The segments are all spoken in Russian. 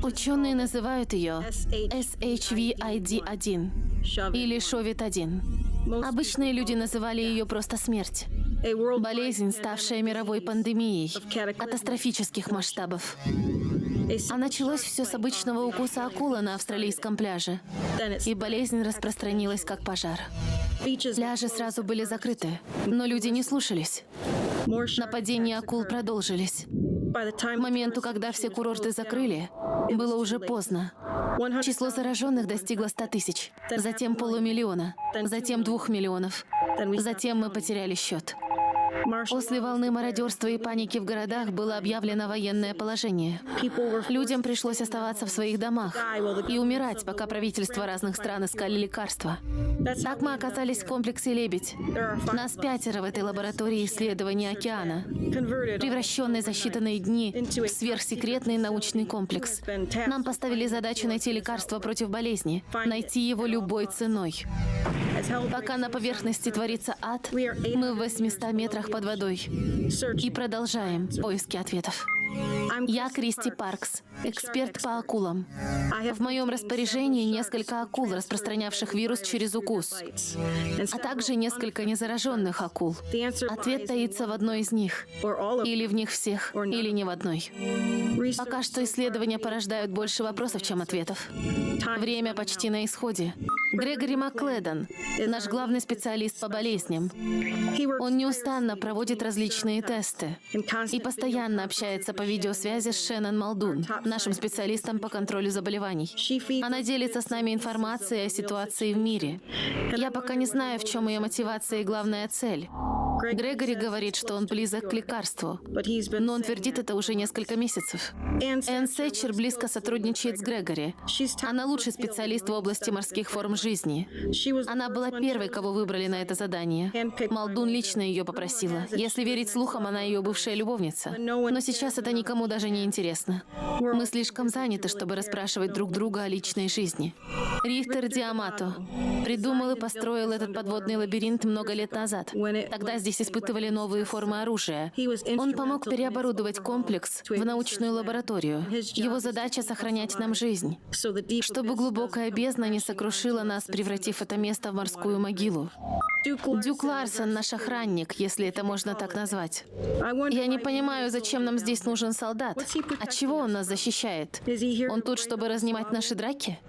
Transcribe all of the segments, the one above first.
Ученые называют ее SHVID-1 или Шовит-1. Обычные люди называли ее просто смерть. Болезнь, ставшая мировой пандемией катастрофических масштабов. А началось все с обычного укуса акулы на австралийском пляже. И болезнь распространилась как пожар. Пляжи сразу были закрыты, но люди не слушались. Нападения акул продолжились. К моменту, когда все курорты закрыли, было уже поздно. Число зараженных достигло 100 тысяч, затем 500 000, затем 2 миллионов. Затем мы потеряли счет. После волны мародерства и паники в городах было объявлено военное положение. Людям пришлось оставаться в своих домах и умирать, пока правительства разных стран искали лекарства. Так мы оказались в комплексе «Лебедь». Нас 5 в этой лаборатории исследования океана, превращенной за считанные дни в сверхсекретный научный комплекс. Нам поставили задачу найти лекарство против болезни, найти его любой ценой. Пока на поверхности творится ад, мы в 800 метрах под водой и продолжаем поиски ответов. Я Кристи Паркс, эксперт по акулам. В моем распоряжении несколько акул, распространявших вирус через укус, а также несколько незараженных акул. Ответ таится в одной из них. Или в них всех, или не в одной. Пока что исследования порождают больше вопросов, чем ответов. Время почти на исходе. Грегори Маккледон, наш главный специалист по болезням. Он неустанно проводит различные тесты и постоянно общается по видеосвязи с Шеннон Малдун, нашим специалистом по контролю заболеваний. Она делится с нами информацией о ситуации в мире. Я пока не знаю, в чем ее мотивация и главная цель. Грегори говорит, что он близок к лекарству, но он твердит это уже несколько месяцев. Энн Сетчер близко сотрудничает с Грегори. Она лучший специалист в области морских форм жизни. Она была первой, кого выбрали на это задание. Малдун лично ее попросила. Если верить слухам, она ее бывшая любовница. Но сейчас это никому даже не интересно. Мы слишком заняты, чтобы расспрашивать друг друга о личной жизни. Рихтер Диамато придумал и построил этот подводный лабиринт много лет назад. Тогда здесь испытывали новые формы оружия. Он помог переоборудовать комплекс в научную лабораторию. Его задача — сохранять нам жизнь, чтобы глубокая бездна не сокрушила нас, превратив это место в морскую могилу. Дюк Ларсон — наш охранник, если это можно так назвать. Я не понимаю, зачем нам здесь нужен солдат. От чего он нас защищает? Он тут, чтобы разнимать наши драки?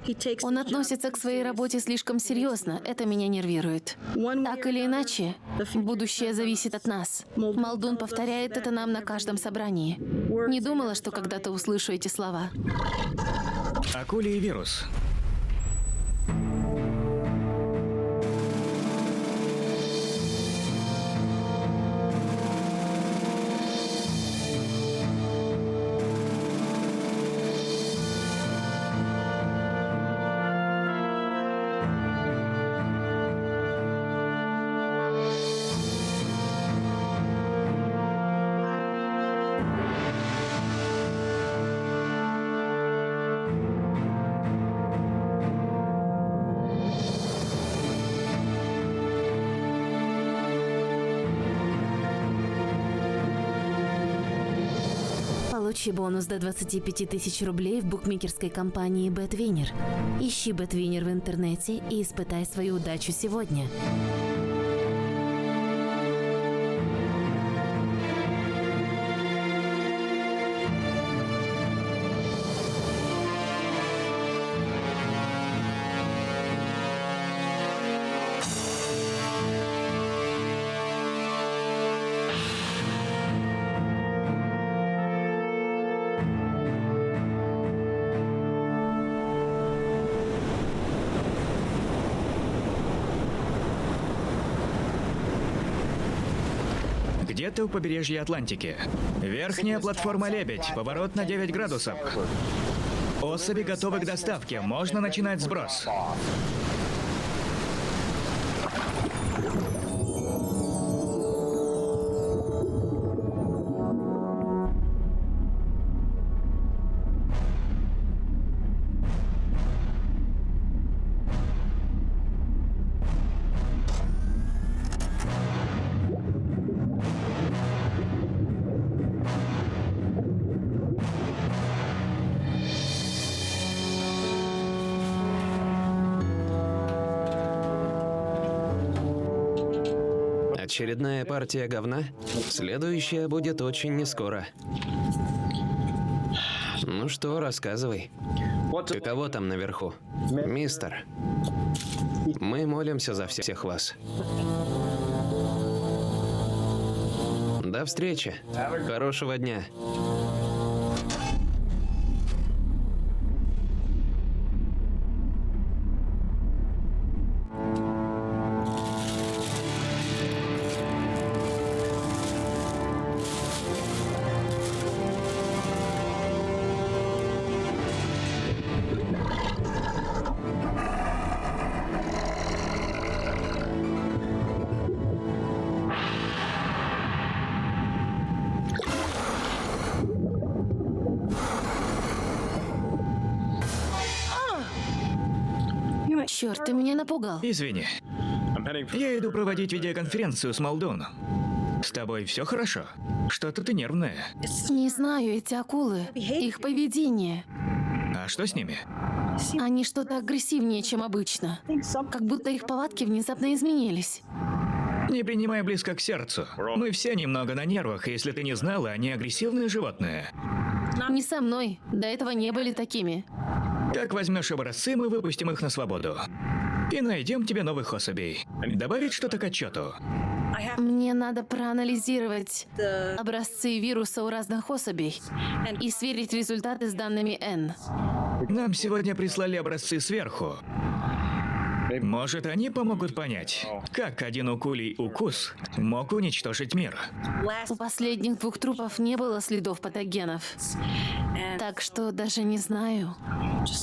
Он относится к своей работе слишком серьезно. Это меня нервирует. Так или иначе, будущее зависит от нас. Малдун повторяет это нам на каждом собрании. Не думала, что когда-то услышу эти слова. Акулий вирус. Получи бонус до 25 тысяч рублей в букмекерской компании BetWinner. Ищи BetWinner в интернете и испытай свою удачу сегодня. Где-то у побережья Атлантики. Верхняя платформа «Лебедь», поворот на 9 градусов. Особи готовы к доставке, можно начинать сброс. Очередная партия говна? Следующая будет очень нескоро. Ну что, рассказывай. Каково там наверху? Мистер, мы молимся за всех вас. До встречи. Хорошего дня. Черт, ты меня напугал. Извини. Я иду проводить видеоконференцию с Молдун. С тобой все хорошо? Что-то ты нервная. Не знаю, эти акулы, их поведение. А что с ними? Они что-то агрессивнее, чем обычно. Как будто их повадки внезапно изменились. Не принимай близко к сердцу. Мы все немного на нервах, если ты не знала, они агрессивные животные. Не со мной. До этого не были такими. Так возьмешь образцы, мы выпустим их на свободу. И найдем тебе новых особей. Добавить что-то к отчету. Мне надо проанализировать образцы вируса у разных особей и сверить результаты с данными N. Нам сегодня прислали образцы сверху. Может, они помогут понять, как один укулий укус мог уничтожить мир. У последних 2 трупов не было следов патогенов. Так что даже не знаю.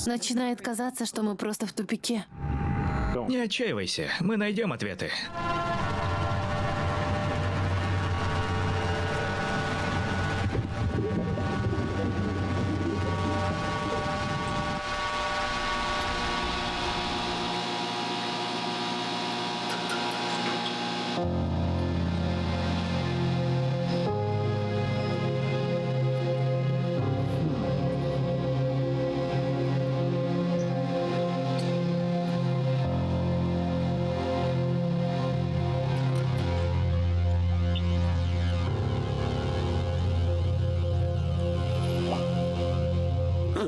Начинает казаться, что мы просто в тупике. Не отчаивайся, мы найдем ответы.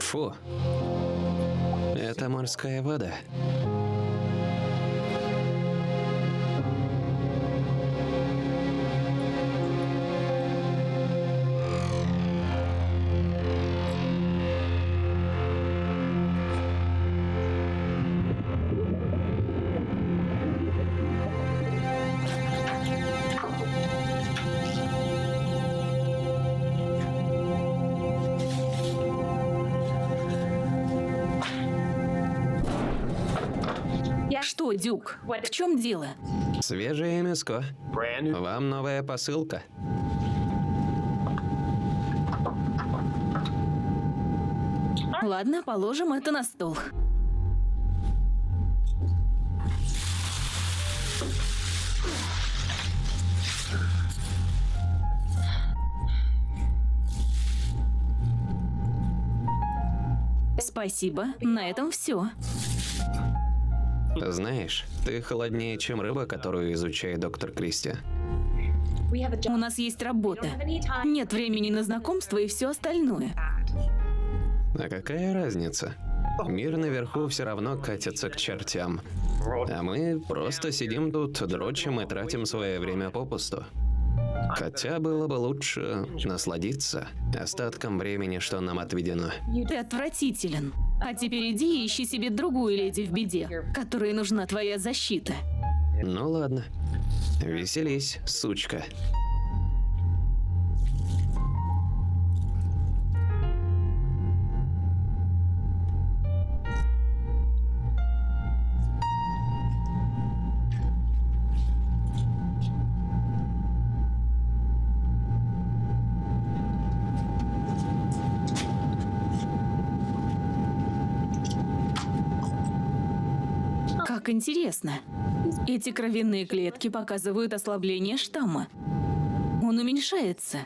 Фу. Это морская вода. Что, Дюк? В чем дело? Свежее мяско. Вам новая посылка. Ладно, положим это на стол. Спасибо, на этом все. Знаешь, ты холоднее, чем рыба, которую изучает доктор Кристи. У нас есть работа. Нет времени на знакомство и все остальное. А какая разница? Мир наверху все равно катится к чертям. А мы просто сидим тут, дрочим и тратим свое время попусту. Хотя было бы лучше насладиться остатком времени, что нам отведено. Ты отвратителен. А теперь иди и ищи себе другую леди в беде, которой нужна твоя защита. Ну ладно. Веселись, сучка. Как интересно. Эти кровяные клетки показывают ослабление штамма. Он уменьшается.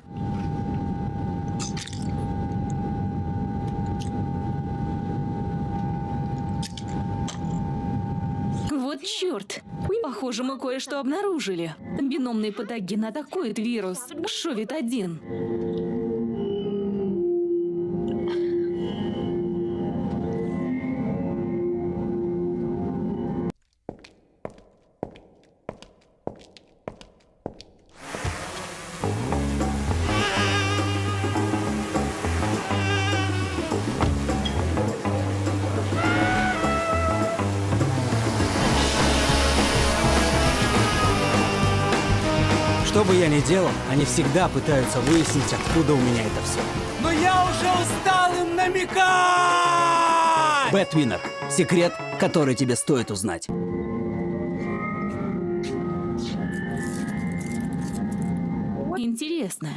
Вот Черт! Похоже, мы кое-что обнаружили. Биномный патоген атакует вирус Шовит-1. Что бы я ни делал, они всегда пытаются выяснить, откуда у меня это все. Но я уже устал им намекать! Бэтвинер. Секрет, который тебе стоит узнать. Интересно,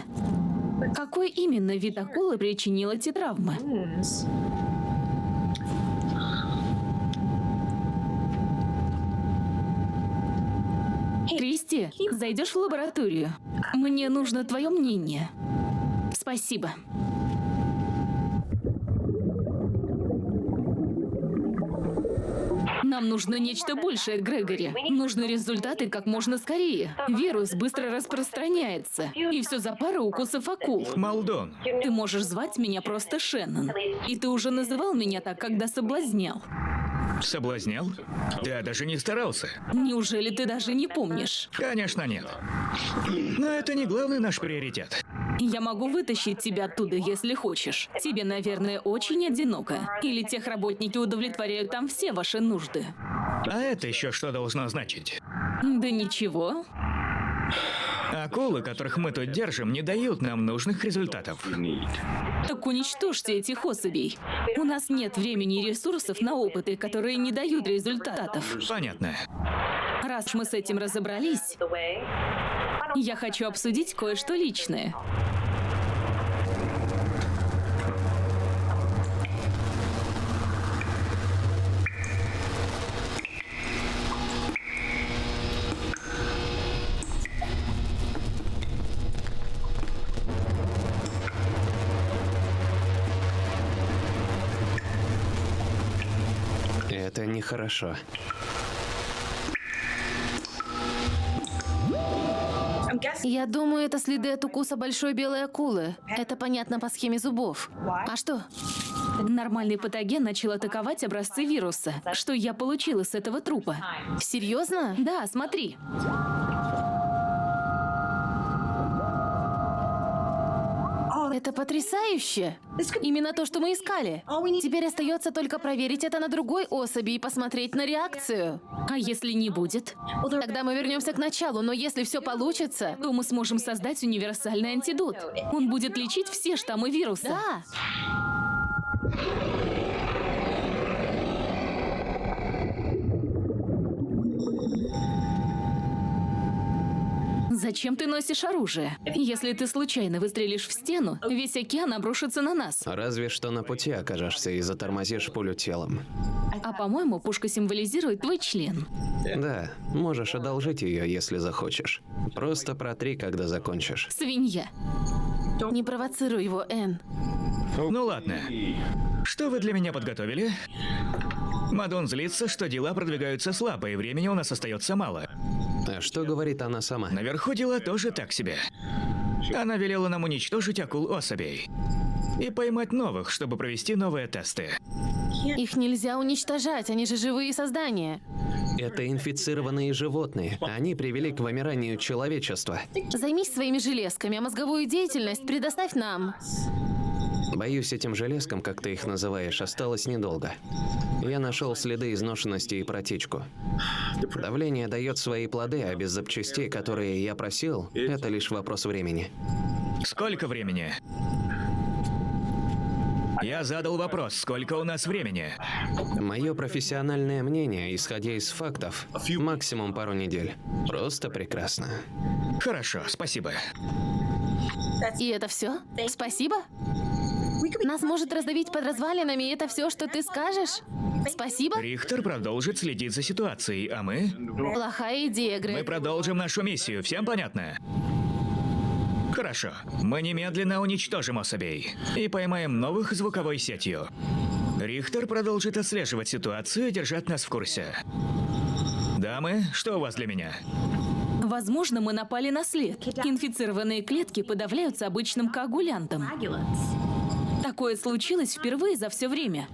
какой именно вид акулы причинил эти травмы? Кристи, зайдешь в лабораторию? Мне нужно твое мнение. Спасибо. Нам нужно нечто большее, Грегори. Нужны результаты как можно скорее. Вирус быстро распространяется. И все за пару укусов акул. Малдон. Ты можешь звать меня просто Шеннон. И ты уже называл меня так, когда соблазнял. Соблазнял? Я даже не старался. Неужели ты даже не помнишь? Конечно, нет. Но это не главный наш приоритет. Я могу вытащить тебя оттуда, если хочешь. Тебе, наверное, очень одиноко. Или техработники удовлетворяют там все ваши нужды. А это еще что должно значить? Да ничего. Акулы, которых мы тут держим, не дают нам нужных результатов. Так уничтожьте этих особей. У нас нет времени и ресурсов на опыты, которые не дают результатов. Понятно. Раз мы с этим разобрались, я хочу обсудить кое-что личное. Это нехорошо. Я думаю, это следы от укуса большой белой акулы. Это понятно по схеме зубов. А что? Нормальный патоген начал атаковать образцы вируса, что я получила с этого трупа. Серьезно? Да, смотри. Это потрясающе! Именно то, что мы искали. Теперь остается только проверить это на другой особи и посмотреть на реакцию. А если не будет, Тогда мы вернемся к началу, но если все получится... то мы сможем создать универсальный антидот. Он будет лечить все штаммы вируса. Да! Зачем ты носишь оружие? Если ты случайно выстрелишь в стену, весь океан обрушится на нас. Разве что на пути окажешься и затормозишь пулю телом. А по-моему, пушка символизирует твой член. Да, можешь одолжить ее, если захочешь. Просто протри, когда закончишь. Свинья. Не провоцируй его, Энн. Ну ладно. Что вы для меня подготовили? Мадон злится, что дела продвигаются слабо, и времени у нас остается мало. А что говорит она сама? Наверху дела тоже так себе. Она велела нам уничтожить акул-особей. И поймать новых, чтобы провести новые тесты. Их нельзя уничтожать, они же живые создания. Это инфицированные животные. Они привели к вымиранию человечества. Займись своими железками, а мозговую деятельность предоставь нам. Боюсь, этим железкам, как ты их называешь, осталось недолго. Я нашел следы изношенности и протечку. Давление дает свои плоды, а без запчастей, которые я просил, это лишь вопрос времени. Сколько времени? Я задал вопрос, сколько у нас времени? Мое профессиональное мнение, исходя из фактов, максимум пару недель. Просто прекрасно. Хорошо, спасибо. И это все? Спасибо? Нас может раздавить под развалинами, и это все, что ты скажешь? Спасибо? Рихтер продолжит следить за ситуацией, а мы? Плохая идея, Мы Грег. продолжим нашу миссию, всем понятно? Хорошо. Мы немедленно уничтожим особей и поймаем новых звуковой сетью. Рихтер продолжит отслеживать ситуацию и держать нас в курсе. Дамы, что у вас для меня? Возможно, мы напали на след. Инфицированные клетки подавляются обычным коагулянтом. Такое случилось впервые за все время.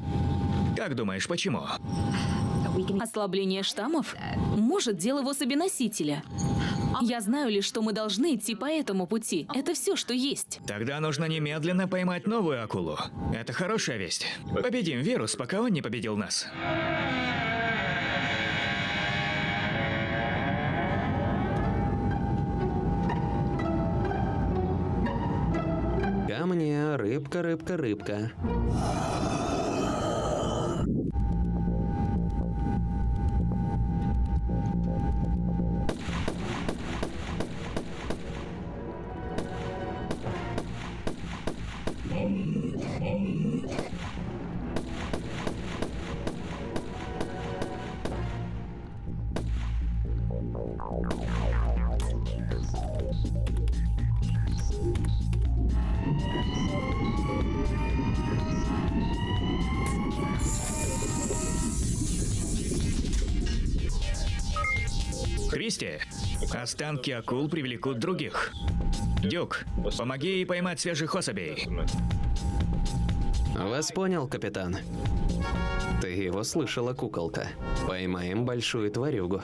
Как думаешь, почему? Ослабление штаммов? Может, дело в особи носителя. Я знаю лишь, что мы должны идти по этому пути. Это все, что есть. Тогда нужно немедленно поймать новую акулу. Это хорошая весть. Победим вирус, пока он не победил нас. Ко мне, рыбка, рыбка, рыбка. Кристи, останки акул привлекут других. Дюк, помоги ей поймать свежих особей. Вас понял, капитан. Ты его слышала, куколка. Поймаем большую тварюгу.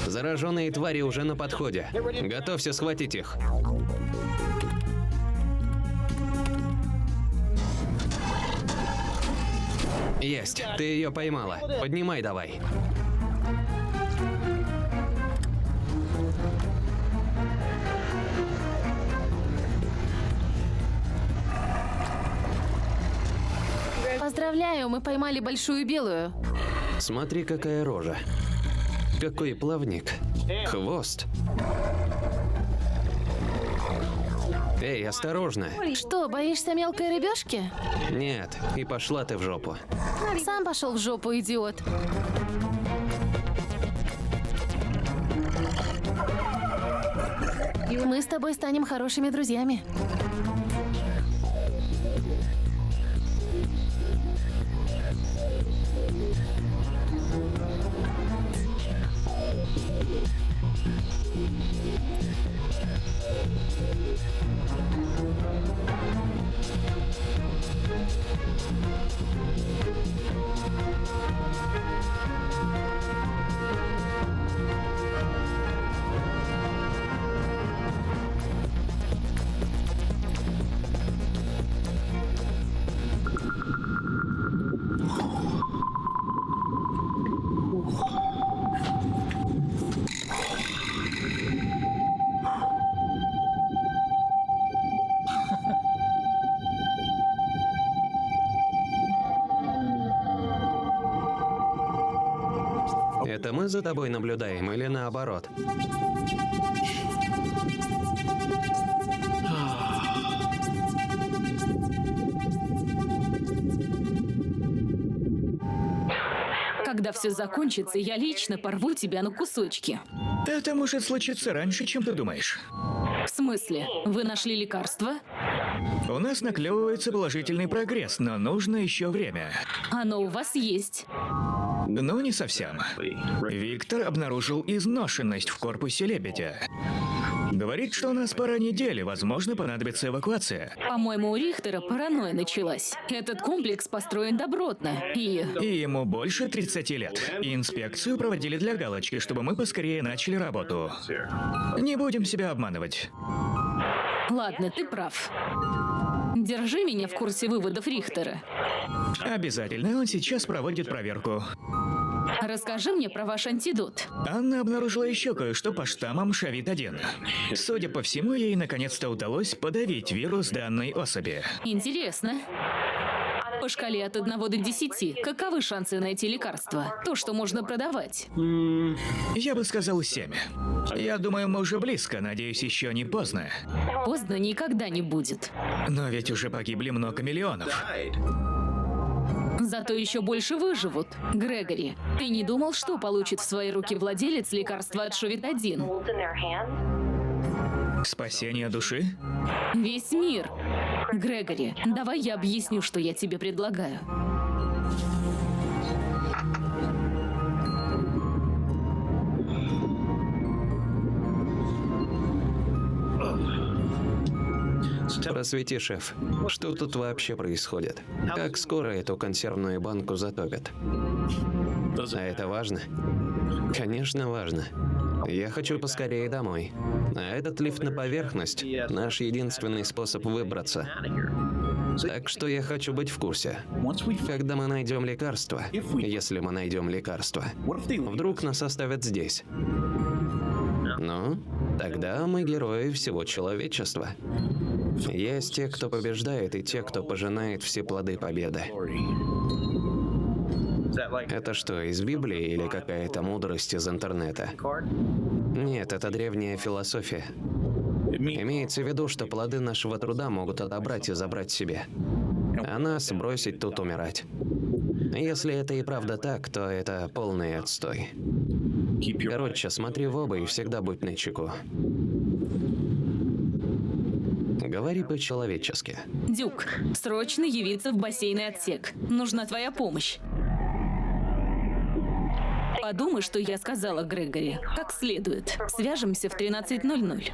Зараженные твари уже на подходе. Готовься схватить их. Есть, ты ее поймала. Поднимай давай. Поздравляю, мы поймали большую белую. Смотри, какая рожа. Какой плавник. Хвост. Эй, осторожно. Что, боишься мелкой рыбешки? Нет, и пошла ты в жопу. Сам пошел в жопу, идиот. Мы с тобой станем хорошими друзьями. Это мы за тобой наблюдаем или наоборот? Когда все закончится, я лично порву тебя на кусочки. Это может случиться раньше, чем ты думаешь. В смысле? Вы нашли лекарство? У нас наклевывается положительный прогресс, но нужно еще время. Оно у вас есть. Ну, не совсем. Виктор обнаружил изношенность в корпусе лебедя. Говорит, что у нас пара недель, возможно, понадобится эвакуация. По-моему, у Рихтера паранойя началась. Этот комплекс построен добротно. И ему больше 30 лет. Инспекцию проводили для галочки, чтобы мы поскорее начали работу. Не будем себя обманывать. ладно, ты прав. Держи меня в курсе выводов Рихтера. Обязательно, он сейчас проводит проверку. Расскажи мне про ваш антидот. Анна обнаружила еще кое-что по штаммам Шавит-1. Судя по всему, ей наконец-то удалось подавить вирус данной особи. Интересно. По шкале от 1 до 10, каковы шансы найти лекарство? То, что можно продавать. Я бы сказал 7. Я думаю, мы уже близко, надеюсь, еще не поздно. Поздно никогда не будет. Но ведь уже погибли много миллионов. зато еще больше выживут. Грегори, ты не думал, что получит в свои руки владелец лекарства от Шовитадин? Спасение души? Весь мир. Грегори, давай я объясню, что я тебе предлагаю. Просвети, шеф, что тут вообще происходит? Как скоро эту консервную банку затопят? А это важно? Конечно, важно. Я хочу поскорее домой. А этот лифт на поверхность – наш единственный способ выбраться. Так что я хочу быть в курсе. Когда мы найдем лекарство, если мы найдем лекарство, вдруг нас оставят здесь. Ну, тогда мы герои всего человечества. Есть те, кто побеждает, и те, кто пожинает все плоды победы. Это что, из Библии или какая-то мудрость из интернета? Нет, это древняя философия. Имеется в виду, что плоды нашего труда могут отобрать и забрать себе, а нас бросить тут умирать. Если это и правда так, то это полный отстой. Короче, смотри в оба и всегда будь начеку. Говори по-человечески. Дюк, срочно явиться в бассейный отсек. Нужна твоя помощь. Подумай, что я сказала Грегори. Как следует. Свяжемся в 13:00.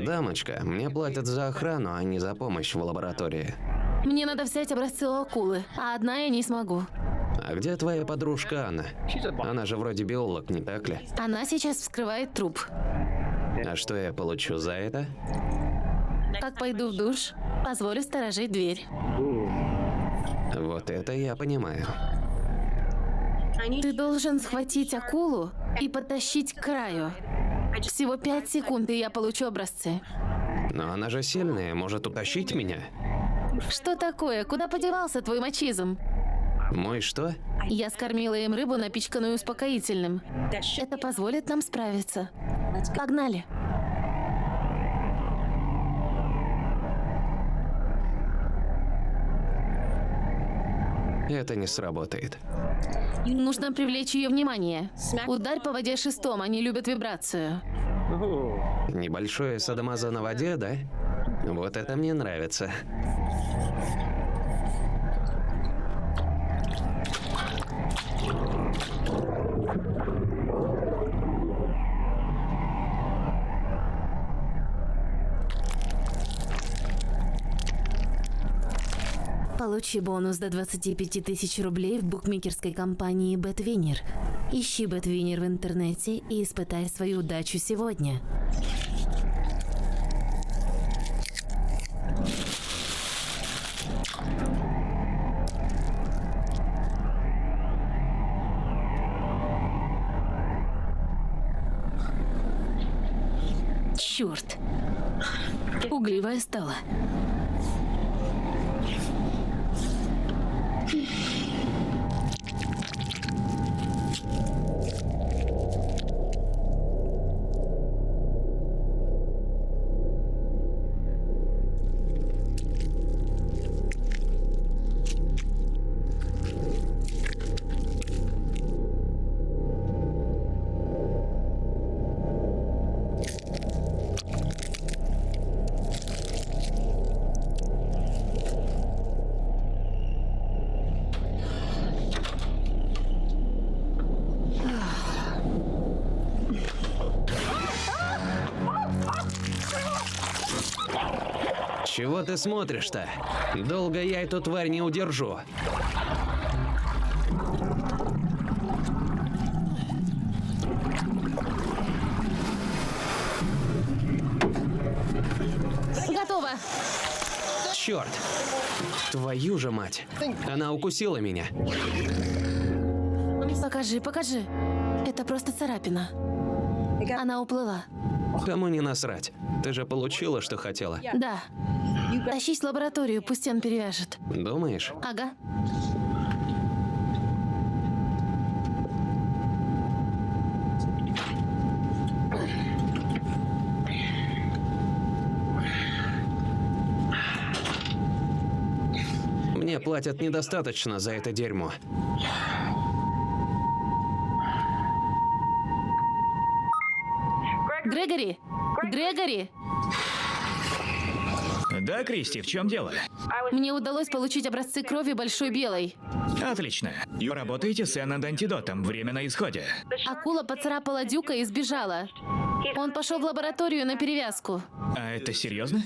Дамочка, мне платят за охрану, а не за помощь в лаборатории. Мне надо взять образцы у акулы, а одна я не смогу. А где твоя подружка Анна? Она же вроде биолог, не так ли? Она сейчас вскрывает труп. А что я получу за это? Как пойду в душ, позволю сторожить дверь. Вот это я понимаю. Ты должен схватить акулу и подтащить к краю. Всего 5 секунд, и я получу образцы. Но она же сильная, может утащить меня? Что такое? Куда подевался твой мачизм? Мой что? Я скормила им рыбу, напичканную успокоительным. Это позволит нам справиться. Погнали. Это не сработает. Нужно привлечь ее внимание. Ударь по воде шестом, они любят вибрацию. Небольшое садомазо на воде, да? Вот это мне нравится. Получи бонус до 25 тысяч рублей в букмекерской компании BetWinner. Ищи BetWinner в интернете и испытай свою удачу сегодня. Черт. Угливая стала. Чего ты смотришь-то? Долго я эту тварь не удержу. Готово. Черт! Твою же мать! Она укусила меня. Покажи, покажи. Это просто царапина. Она уплыла. Кому не насрать? Ты же получила, что хотела. Да. Тащись в лабораторию, пусть он перевяжет. Думаешь? Ага. Мне платят недостаточно за это дерьмо. Грегори! Грегори! Да, Кристи, в чем дело? Мне удалось получить образцы крови Большой Белой. Отлично. Работаете с над антидотом. Время на исходе. Акула поцарапала Дюка и сбежала. Он пошел в лабораторию на перевязку. А это серьезно?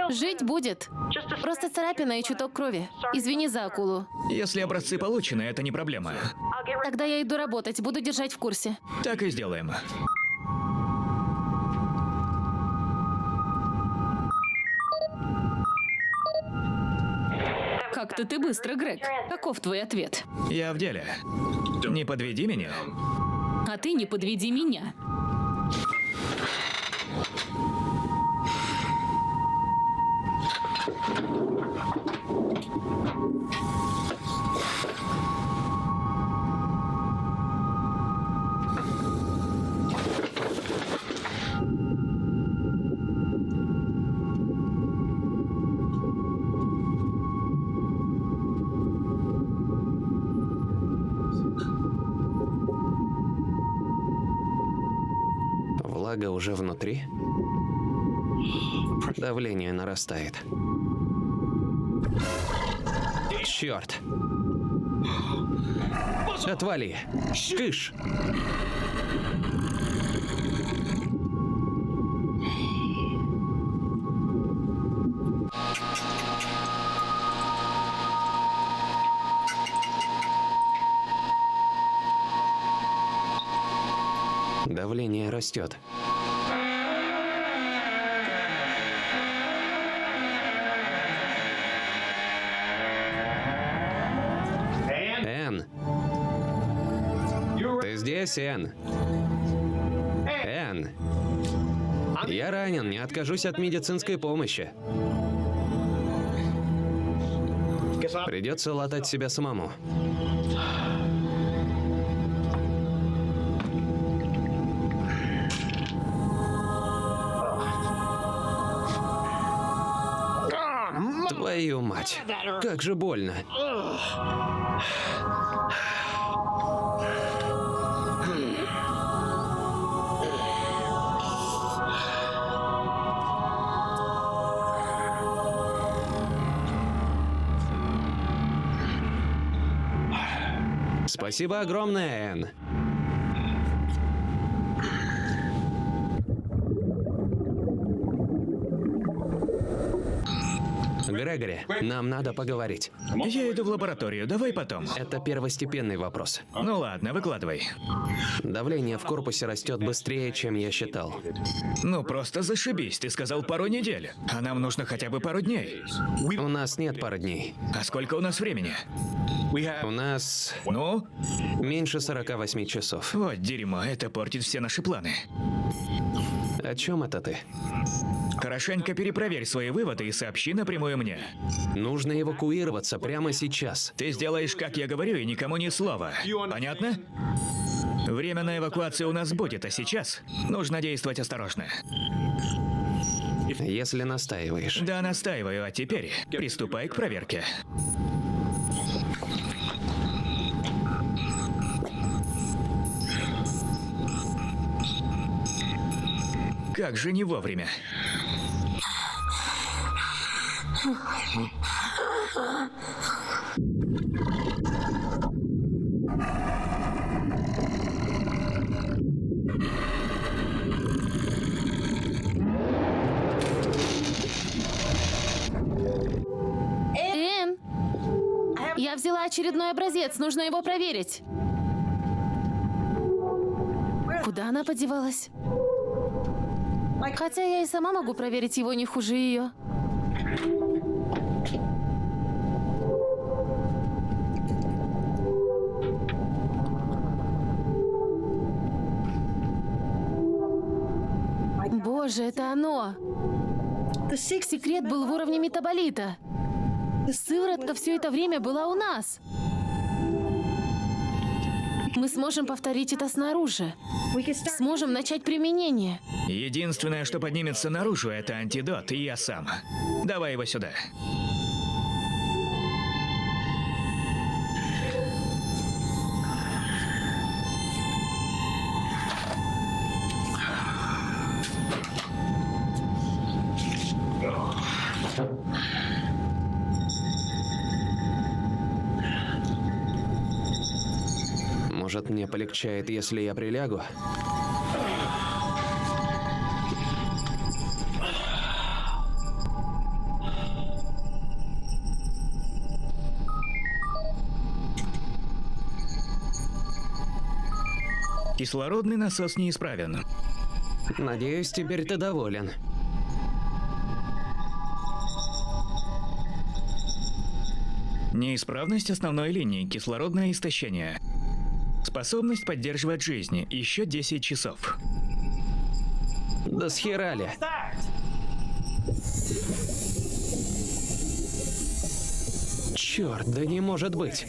Жить будет. Просто царапина и чуток крови. Извини за акулу. Если образцы получены, это не проблема. Тогда я иду работать, буду держать в курсе. Так и сделаем. Как-то ты быстро, Грег. Каков твой ответ? Я в деле. Не подведи меня. А ты не подведи меня. Влага уже внутри. Давление нарастает. Черт! Отвали! Кыш! Давление растет. Энн! Ты здесь, Энн? Энн! Я ранен, не откажусь от медицинской помощи. Придется латать себя самому. Твою мать, как же больно. Спасибо огромное, Энн. Грегори, нам надо поговорить. Я иду в лабораторию, давай потом. Это первостепенный вопрос. Ну ладно, выкладывай. Давление в корпусе растет быстрее, чем я считал. Ну просто зашибись, ты сказал пару недель. А нам нужно хотя бы пару дней. У нас нет пары дней. А сколько у нас времени? У нас Ну? меньше 48 часов. Вот дерьмо, это портит все наши планы. О чем это ты? Хорошенько перепроверь свои выводы и сообщи напрямую мне. Нужно эвакуироваться прямо сейчас. Ты сделаешь, как я говорю, и никому ни слова. Понятно? Время на эвакуацию у нас будет, а сейчас нужно действовать осторожно. Если настаиваешь. Да, настаиваю, а теперь приступай к проверке. Как же не вовремя. Энн! Я взяла очередной образец, нужно его проверить. Куда она подевалась? Хотя я и сама могу проверить его не хуже ее. Боже, это оно! Секрет был в уровне метаболита. Сыворотка все это время была у нас. Мы сможем повторить это снаружи. Сможем начать применение. Единственное, что поднимется наружу, это антидот, и я сам. Давай его сюда. Может, мне полегчает, если я прилягу? Кислородный насос неисправен. Надеюсь, теперь ты доволен. Неисправность основной линии, кислородное истощение. Способность поддерживать жизнь, еще 10 часов. Да схерали. Черт, да не может быть.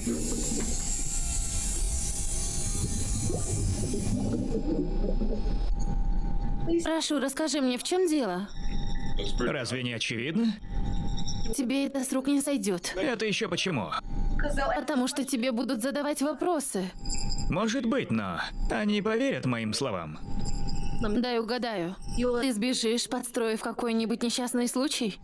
Прошу, расскажи мне, в чем дело? Разве не очевидно? Тебе это с рук не сойдет. Это еще почему? Потому что тебе будут задавать вопросы. Может быть, но они поверят моим словам. Дай угадаю. Ты сбежишь, подстроив какой-нибудь несчастный случай?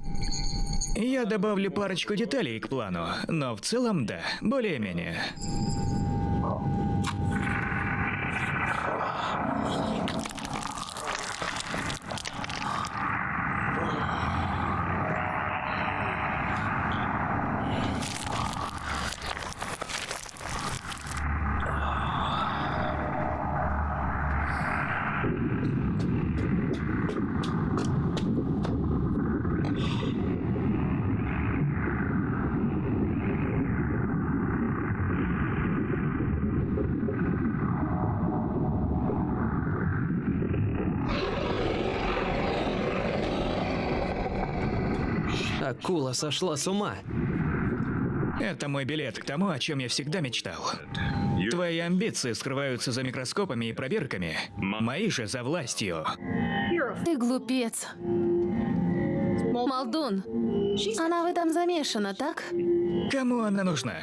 Я добавлю парочку деталей к плану, но в целом да, более-менее. Акула сошла с ума. Это мой билет к тому, о чем я всегда мечтал. Твои амбиции скрываются за микроскопами и пробирками, мои же за властью. Ты глупец. Молдун. Она в этом замешана, так? Кому она нужна?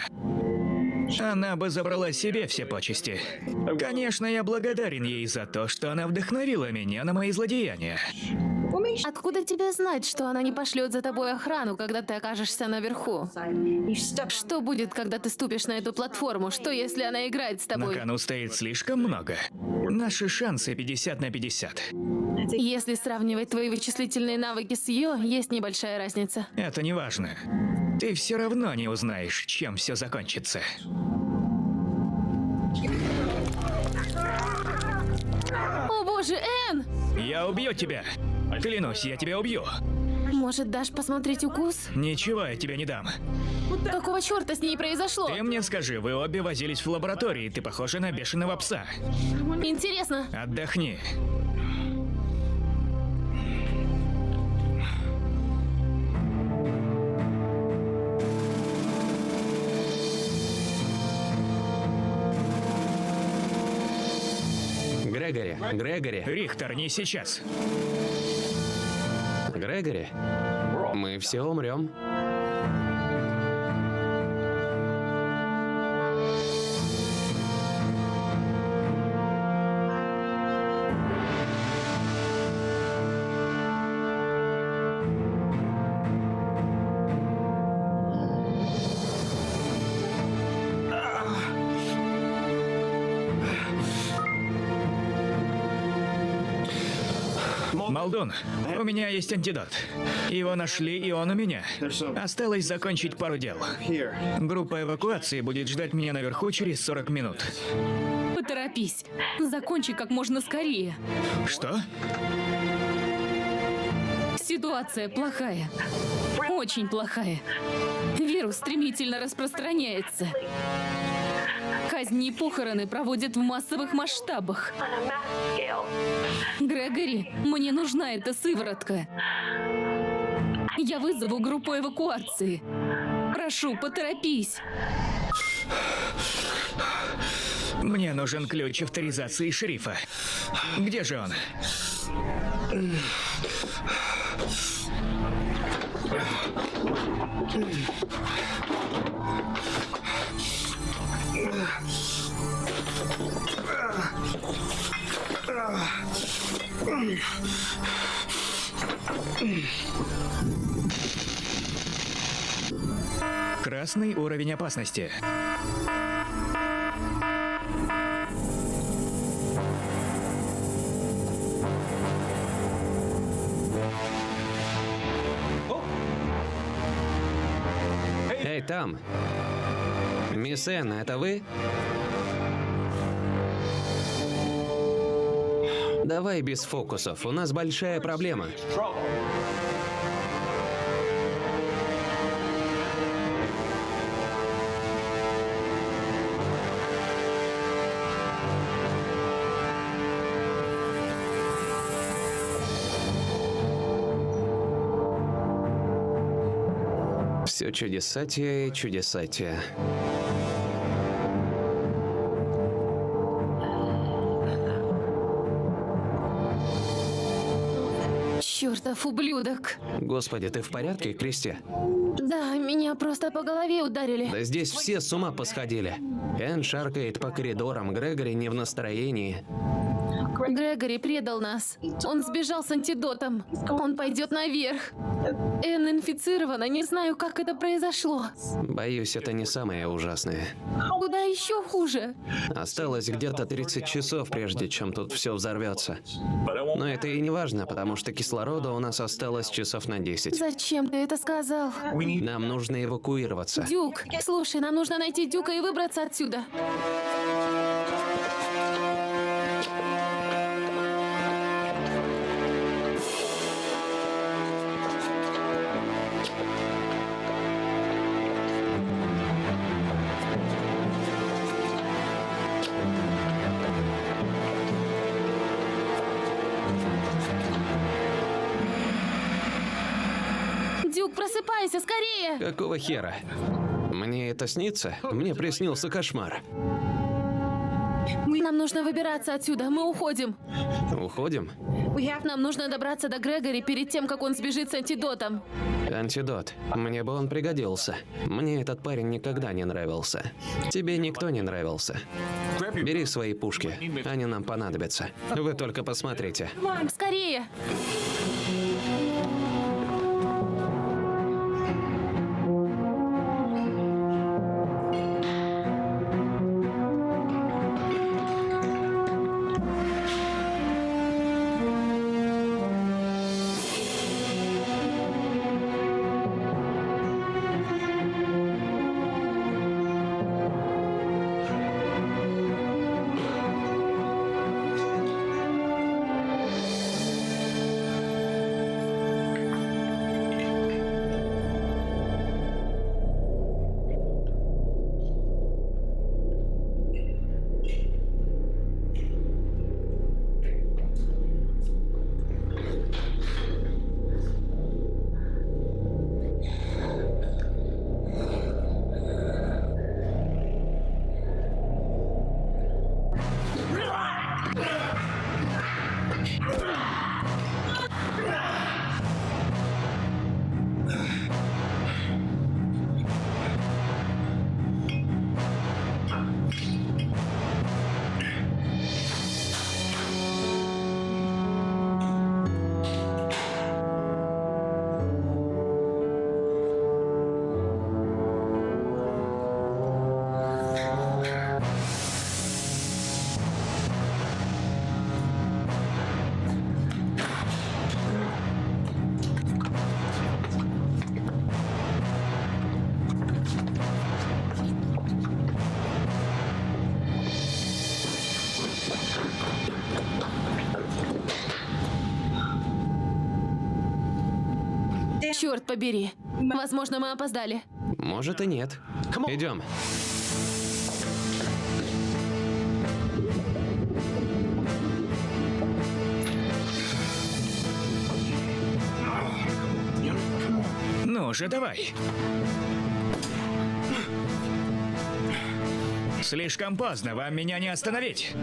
Она бы забрала себе все почести. Конечно, я благодарен ей за то, что она вдохновила меня на мои злодеяния. Откуда тебе знать, что она не пошлет за тобой охрану, когда ты окажешься наверху? Что будет, когда ты ступишь на эту платформу? Что, если она играет с На тобой? кону стоит слишком много. Наши шансы 50 на 50. Если сравнивать твои вычислительные навыки с ее, есть небольшая разница. Это не важно. Ты все равно не узнаешь, чем все закончится. О боже, Энн! Я убью тебя! Клянусь, я тебя убью! Может, дашь посмотреть укус? Ничего я тебе не дам. Какого черта с ней произошло? Ты мне скажи, вы обе возились в лаборатории, ты похожа на бешеного пса. Интересно. Отдохни. Грегори. Рихтер, не сейчас. Грегори, мы все умрем. Молдун, у меня есть антидот. Его нашли, и он у меня. Осталось закончить пару дел. Группа эвакуации будет ждать меня наверху через 40 минут. Поторопись. Закончи как можно скорее. Что? Ситуация плохая. Очень плохая. Вирус стремительно распространяется. Казни и похороны проводят в массовых масштабах. Грегори, мне нужна эта сыворотка. Я вызову группу эвакуации. Прошу, поторопись. Мне нужен ключ авторизации шерифа. Где же он? Красный уровень опасности. там. Мисс Энн, это вы? Давай без фокусов, у нас большая проблема. Все чудесатие и чудесатие. Чертов ублюдок. Господи, ты в порядке, Кристи? Да, меня просто по голове ударили. Да здесь все с ума посходили. Энн шаркает по коридорам, Грегори не в настроении. Грегори предал нас. Он сбежал с антидотом. Он пойдет наверх. Энн инфицирована. Не знаю, как это произошло. Боюсь, это не самое ужасное. Куда еще хуже? Осталось где-то 30 часов, прежде чем тут все взорвется. Но это и не важно, потому что кислорода у нас осталось часов на 10. Зачем ты это сказал? Нам нужно эвакуироваться. Дюк, слушай, нам нужно найти Дюка и выбраться отсюда. Дюк, просыпайся, скорее! Какого хера? Мне это снится? Мне приснился кошмар. Нам нужно выбираться отсюда, мы уходим. Уходим? Нам нужно добраться до Грегори перед тем, как он сбежит с антидотом. Антидот. Мне бы он пригодился. Мне этот парень никогда не нравился. Тебе никто не нравился. Бери свои пушки. Они нам понадобятся. Вы только посмотрите. Скорее! Черт побери. Возможно, мы опоздали. Может и нет. Идем. Ну же, давай. Слишком поздно, вам меня не остановить.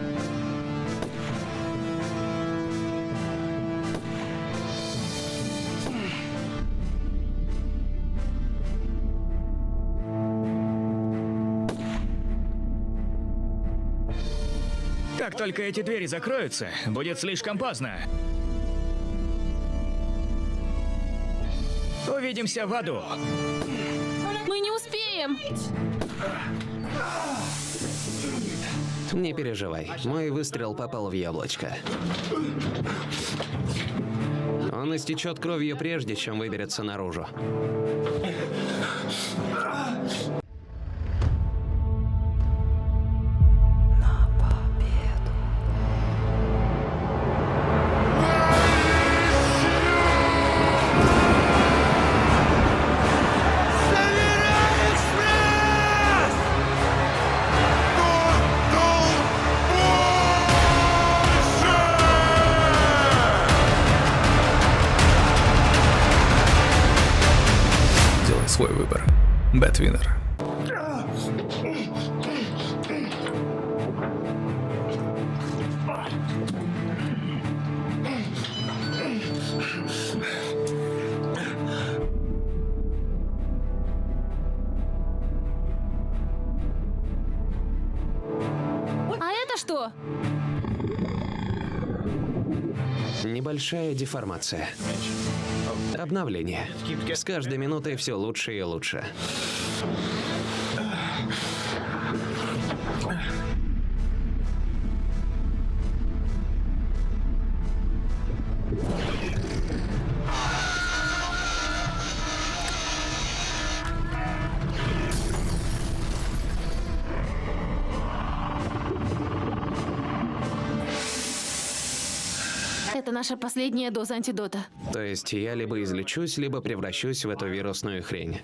Как только эти двери закроются, будет слишком поздно. Увидимся в аду. Мы не успеем. Не переживай, мой выстрел попал в яблочко. Он истечет кровью прежде, чем выберется наружу. Делай свой выбор. Бэтвинер. А это что? Небольшая деформация. Обновление. С каждой минутой все лучше и лучше. Это наша последняя доза антидота. То есть я либо излечусь, либо превращусь в эту вирусную хрень.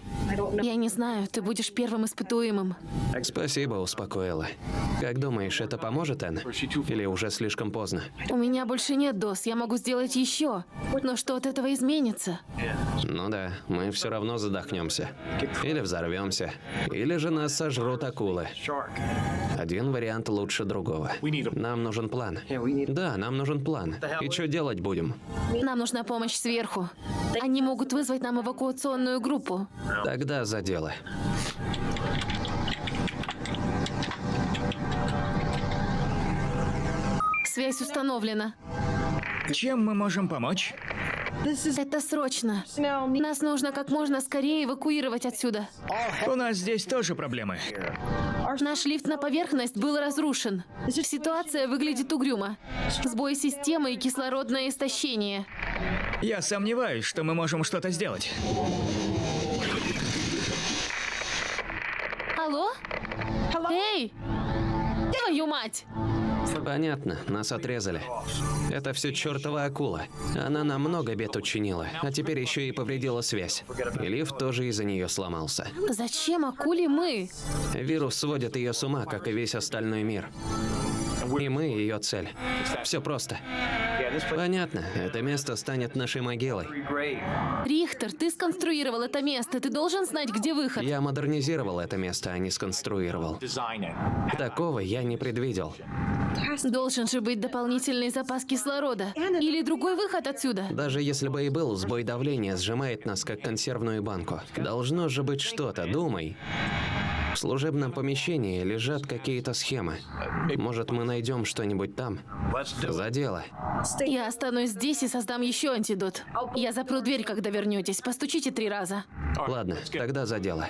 Я не знаю, ты будешь первым испытуемым. Спасибо, успокоила. Как думаешь, это поможет, Энн? Или уже слишком поздно? У меня больше нет доз, я могу сделать еще. Но что от этого изменится? Ну да, мы все равно задохнемся. Или взорвемся. Или же нас сожрут акулы. Один вариант лучше другого. Нам нужен план. Да, нам нужен план. И что делать будем? Нам нужна помощь сверху. Они могут вызвать нам эвакуационную группу. Тогда за дело. Связь установлена. Чем мы можем помочь? Это срочно. Нас нужно как можно скорее эвакуировать отсюда. У нас здесь тоже проблемы. Наш лифт на поверхность был разрушен. Ситуация выглядит угрюмо. Сбой системы и кислородное истощение. Я сомневаюсь, что мы можем что-то сделать. Алло? Эй! Твою мать! Понятно, нас отрезали. Это все чертова акула. Она нам много бед учинила, а теперь еще и повредила связь. И лифт тоже из-за нее сломался. Зачем акуле мы? Вирус сводит ее с ума, как и весь остальной мир. И мы ее цель. Все просто. Понятно, это место станет нашей могилой. Рихтер, ты сконструировал это место, ты должен знать, где выход. Я модернизировал это место, а не сконструировал. Такого я не предвидел. Должен же быть дополнительный запас кислорода. Или другой выход отсюда. Даже если бы и был, сбой давления сжимает нас, как консервную банку. Должно же быть что-то, думай. В служебном помещении лежат какие-то схемы. Может, мы найдем что-нибудь там? За дело. Я останусь здесь и создам еще антидот. Я запру дверь, когда вернетесь. Постучите 3 раза. Ладно, тогда за дело.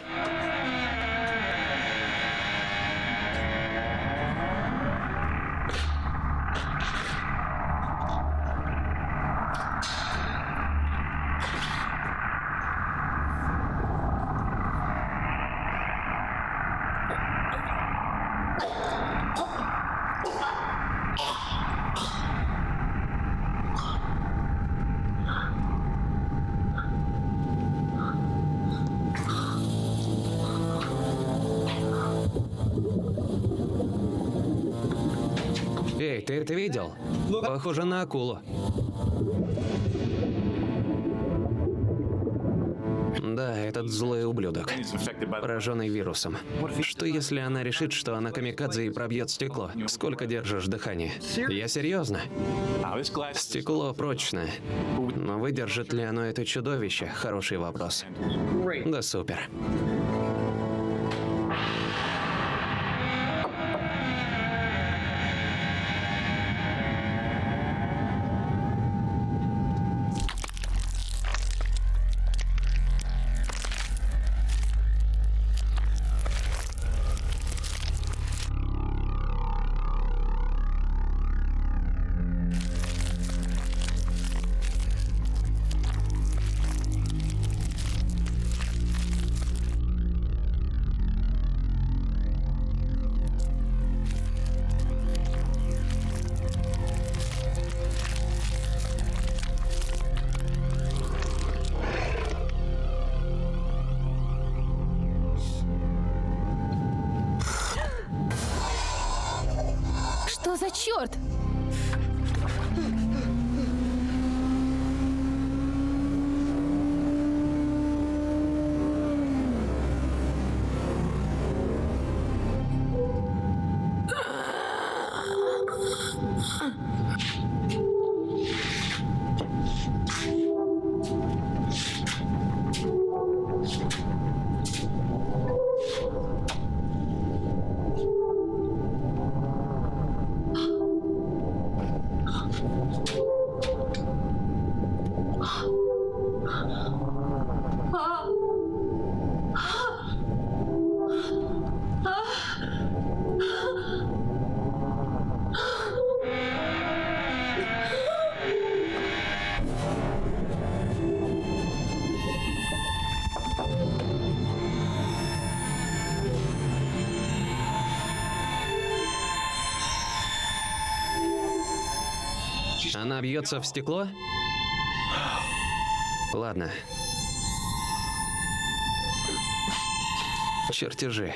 Эй, ты это видел? Похоже на акулу. Да, этот злой ублюдок, пораженный вирусом. Что если она решит, что она камикадзе и пробьет стекло? Сколько держишь дыхание? Я серьезно. Стекло прочное. Но выдержит ли оно это чудовище? Хороший вопрос. Да супер. Черт! Она бьется в стекло? Ладно. Чертежи.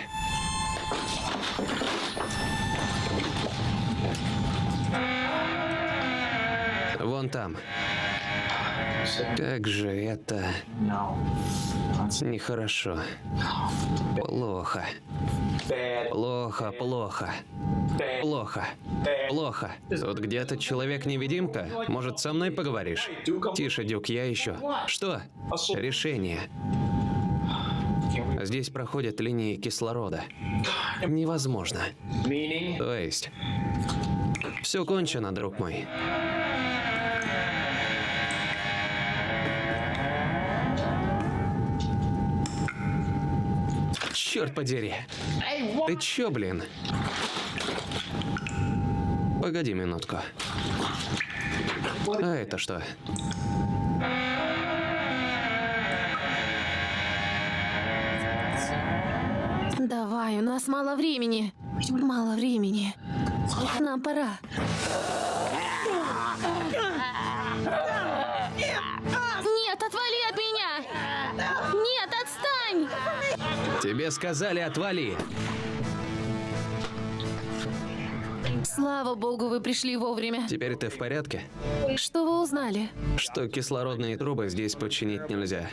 Вон там. Как же это нехорошо. Плохо. Плохо, плохо. Плохо. Плохо. Тут где-то человек-невидимка. Может, со мной поговоришь? Тише, Дюк, я еще. Что? Решение. Здесь проходят линии кислорода. Невозможно. То есть... Все кончено, друг мой. Черт подери. Ты чё, блин? Погоди минутку. А это что? Давай, у нас мало времени. Мало времени. Нам пора. Нет, отвали от меня! Нет, отстань! Тебе сказали, отвали. Слава богу, вы пришли вовремя. Теперь ты в порядке? Что вы узнали? Что кислородные трубы здесь починить нельзя.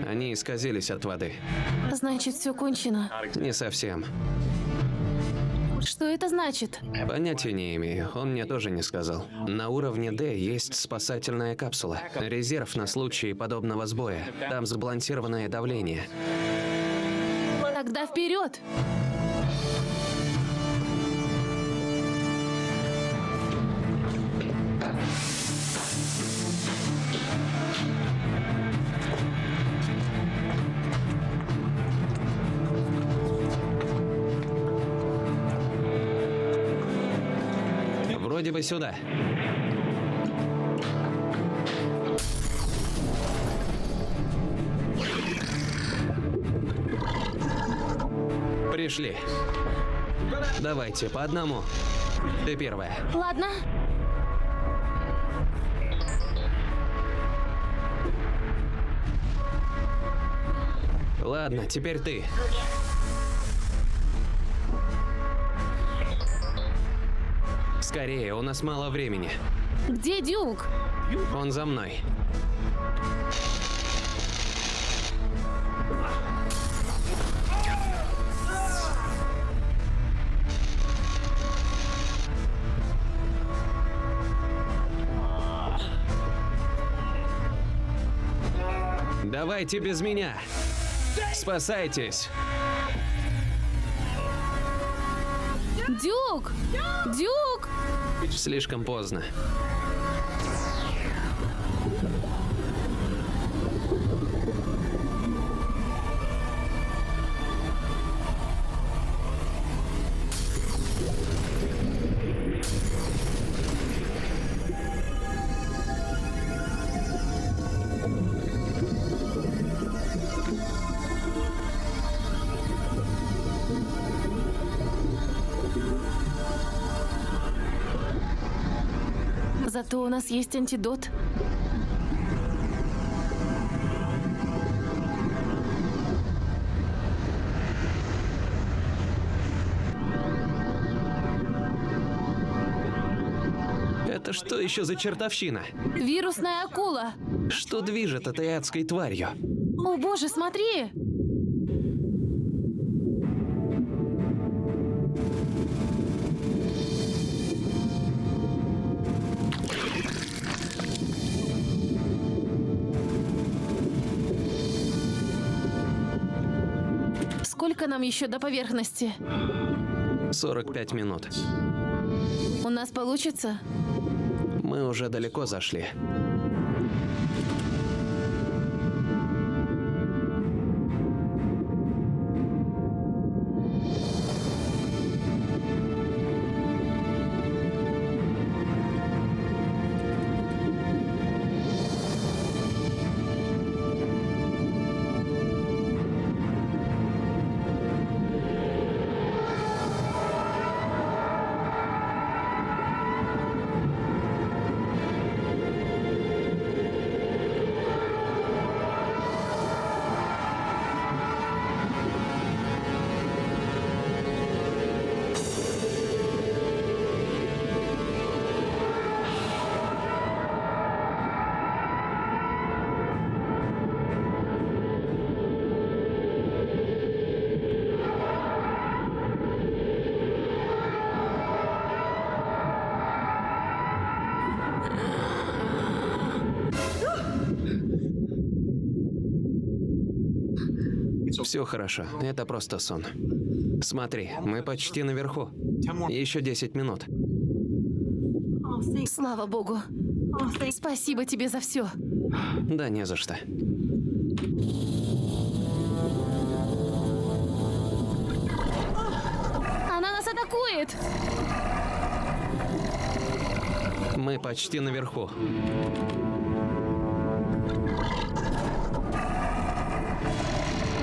Они исказились от воды. Значит, все кончено. Не совсем. Что это значит? Понятия не имею, он мне тоже не сказал. На уровне D есть спасательная капсула. Резерв на случай подобного сбоя. Там сбалансированное давление. Тогда вперед! Вроде бы сюда. Пришли. Давайте по одному. Ты первая. Ладно. Ладно, теперь ты. Скорее, у нас мало времени. Где Дюк? Он за мной. Давайте без меня. Спасайтесь. Дюк! Дюк! Слишком поздно. Зато у нас есть антидот. что еще за чертовщина? Вирусная акула. Что движет этой адской тварью? О боже, смотри! Сколько нам еще до поверхности? 45 минут. У нас получится? Мы уже далеко зашли. Все хорошо, это просто сон. Смотри, мы почти наверху. Еще 10 минут. Слава богу. Спасибо тебе за все. Да не за что. Она нас атакует! Мы почти наверху.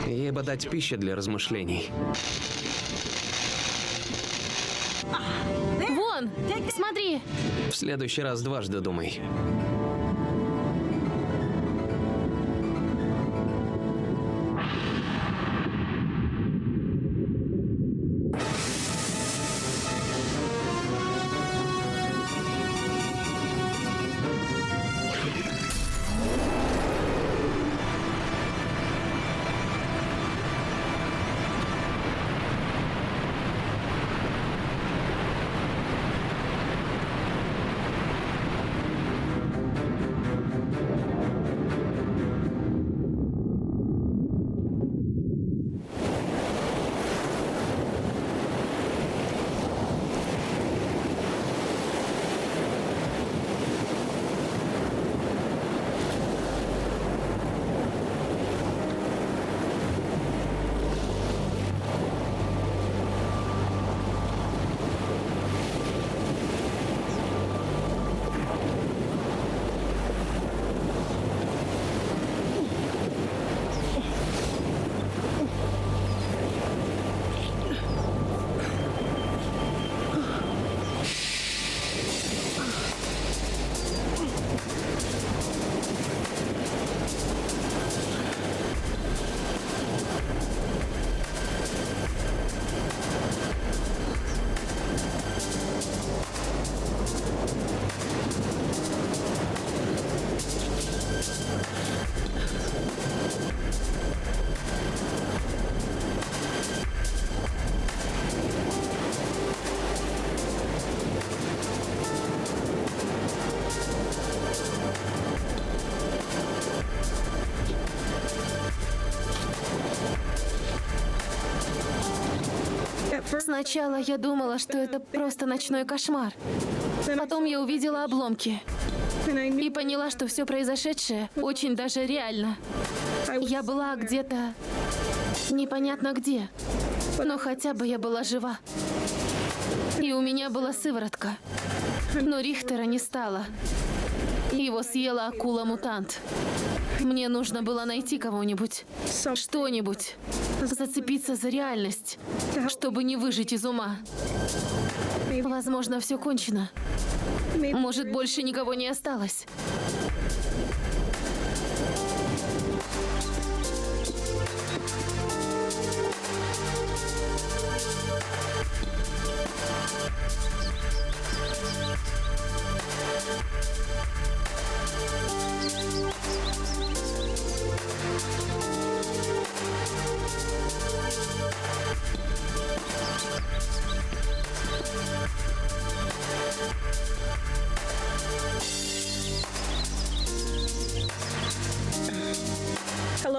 Ей бы дать пищи для размышлений. Вон! Смотри! В следующий раз дважды думай. Сначала я думала, что это просто ночной кошмар. Потом я увидела обломки. И поняла, что все произошедшее очень даже реально. Я была где-то непонятно где. Но хотя бы я была жива. И у меня была сыворотка. Но Рихтера не стало. Его съела акула-мутант. Мне нужно было найти кого-нибудь, что-нибудь, зацепиться за реальность, чтобы не выжить из ума. Возможно, все кончено. Может, больше никого не осталось.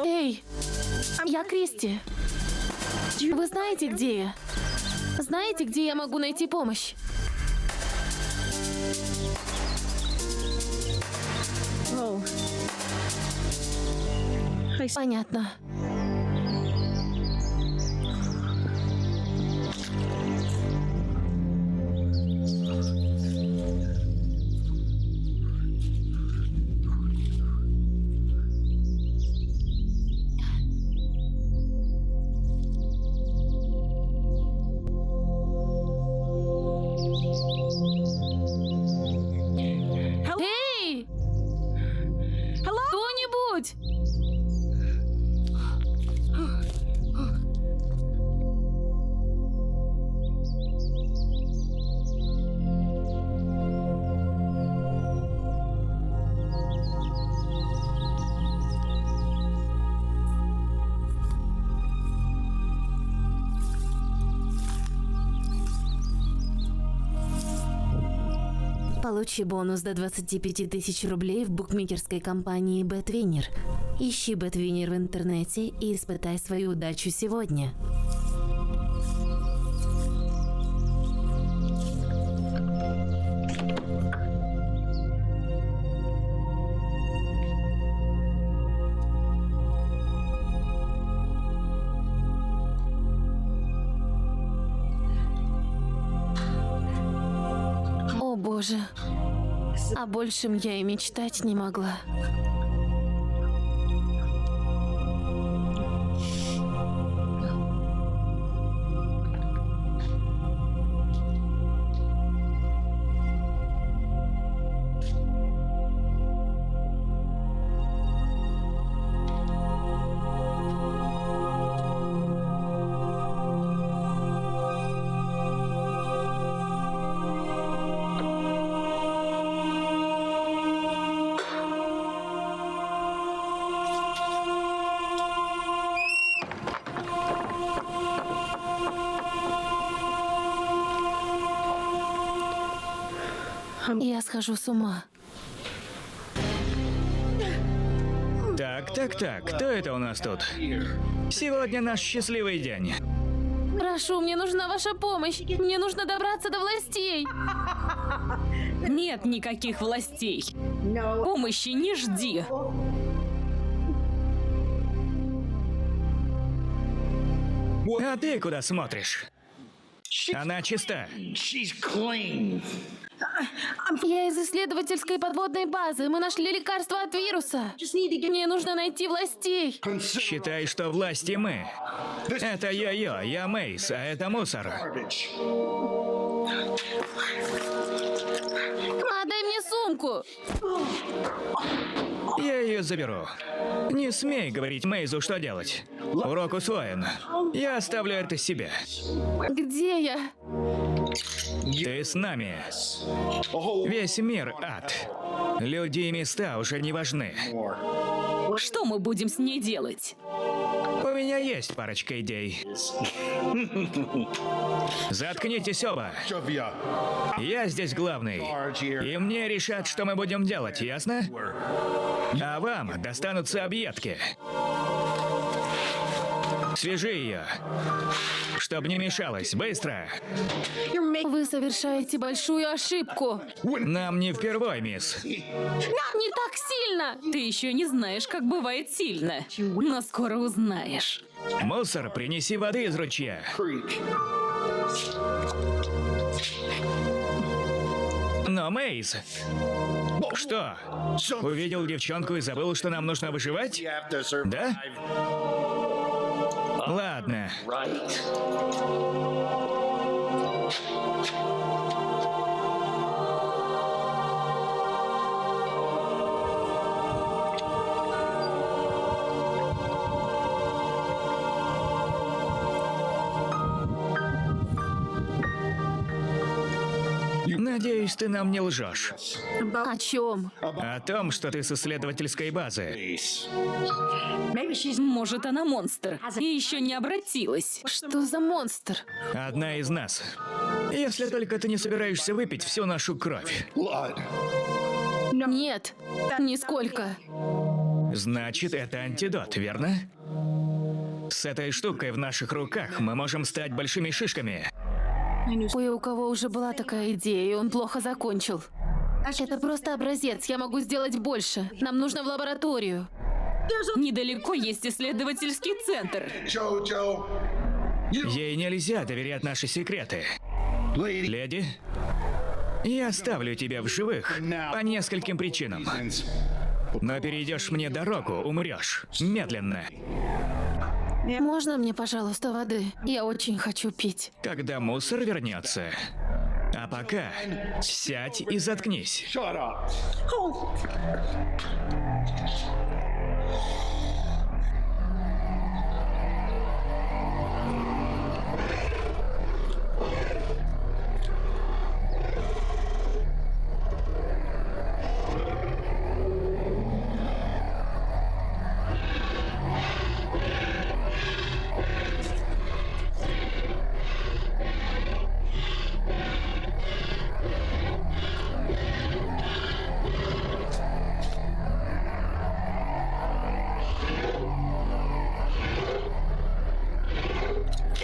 Эй, я Кристи. Вы знаете, где я? Знаете, где я могу найти помощь? Понятно. Эй! Кто-нибудь! Получи бонус до 25 тысяч рублей в букмекерской компании BetWinner. Ищи BetWinner в интернете и испытай свою удачу сегодня. О боже. О большем я и мечтать не могла. Я схожу с ума. Так, кто это у нас тут? Сегодня наш счастливый день. Прошу, мне нужна ваша помощь. Мне нужно добраться до властей. Нет никаких властей. Помощи не жди. А ты куда смотришь? Она чиста. Я из исследовательской подводной базы. Мы нашли лекарство от вируса. Мне нужно найти властей. Считай, что власти мы. Это Йо-Йо, я Мейс, а это мусор. Отдай мне сумку. Я ее заберу. Не смей говорить Мейзу, что делать. Урок усвоен. Я оставлю это себе. Где я? Ты с нами. Весь мир ад. Люди и места уже не важны. Что мы будем с ней делать? У меня есть парочка идей. Заткнитесь оба. Я здесь главный. И мне решат, что мы будем делать, ясно? А вам достанутся объедки. Свяжи ее. Чтоб не мешалось, быстро. Вы совершаете большую ошибку. Нам не впервой, мисс. Не так сильно. Ты еще не знаешь, как бывает сильно. Но скоро узнаешь. Мусор, принеси воды из ручья. Но, Мейз... Что? Увидел девчонку и забыл, что нам нужно выживать? Да? Ладно. Надеюсь, ты нам не лжешь. О чем? О том, что ты с исследовательской базы. Может, она монстр и еще не обратилась. Что за монстр? Одна из нас. Если только ты не собираешься выпить всю нашу кровь. Нет, нисколько. Значит, это антидот, верно? С этой штукой в наших руках мы можем стать большими шишками. Ой, у кого уже была такая идея, и он плохо закончил. Это просто образец, я могу сделать больше. Нам нужно в лабораторию. Недалеко есть исследовательский центр. Ей нельзя доверять наши секреты. Леди, я оставлю тебя в живых по нескольким причинам. Но перейдешь мне дорогу, умрешь. Медленно. Можно мне, пожалуйста, воды? Я очень хочу пить. Когда мусор вернется. А пока сядь и заткнись.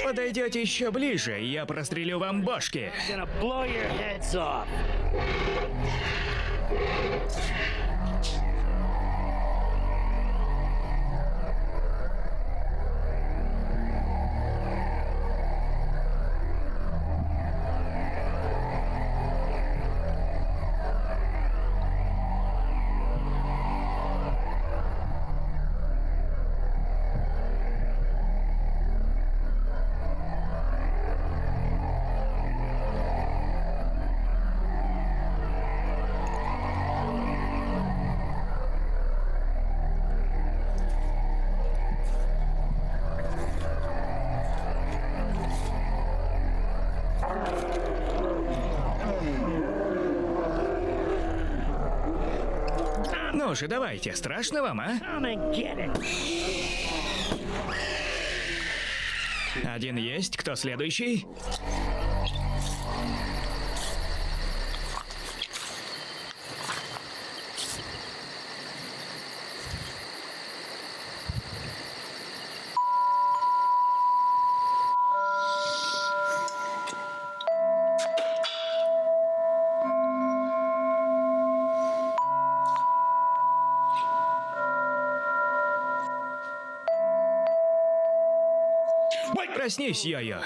Подойдете еще ближе, я прострелю вам башки. Ну же, давайте, страшно вам, а? Один есть, кто следующий? Проснись, Йо-Йо.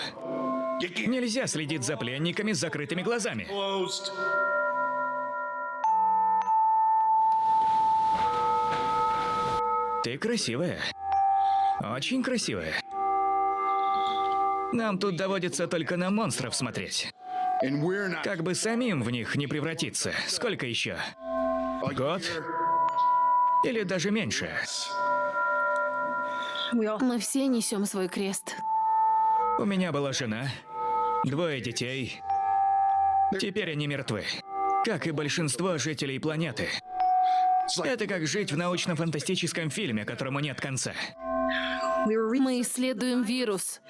Нельзя следить за пленниками с закрытыми глазами. Ты красивая. Очень красивая. Нам тут доводится только на монстров смотреть. Как бы самим в них не превратиться. Сколько еще? Год? Или даже меньше? Мы все несем свой крест. У меня была жена, 2 детей. Теперь они мертвы. Как и большинство жителей планеты. Это как жить в научно-фантастическом фильме, которому нет конца. Мы исследуем вирус.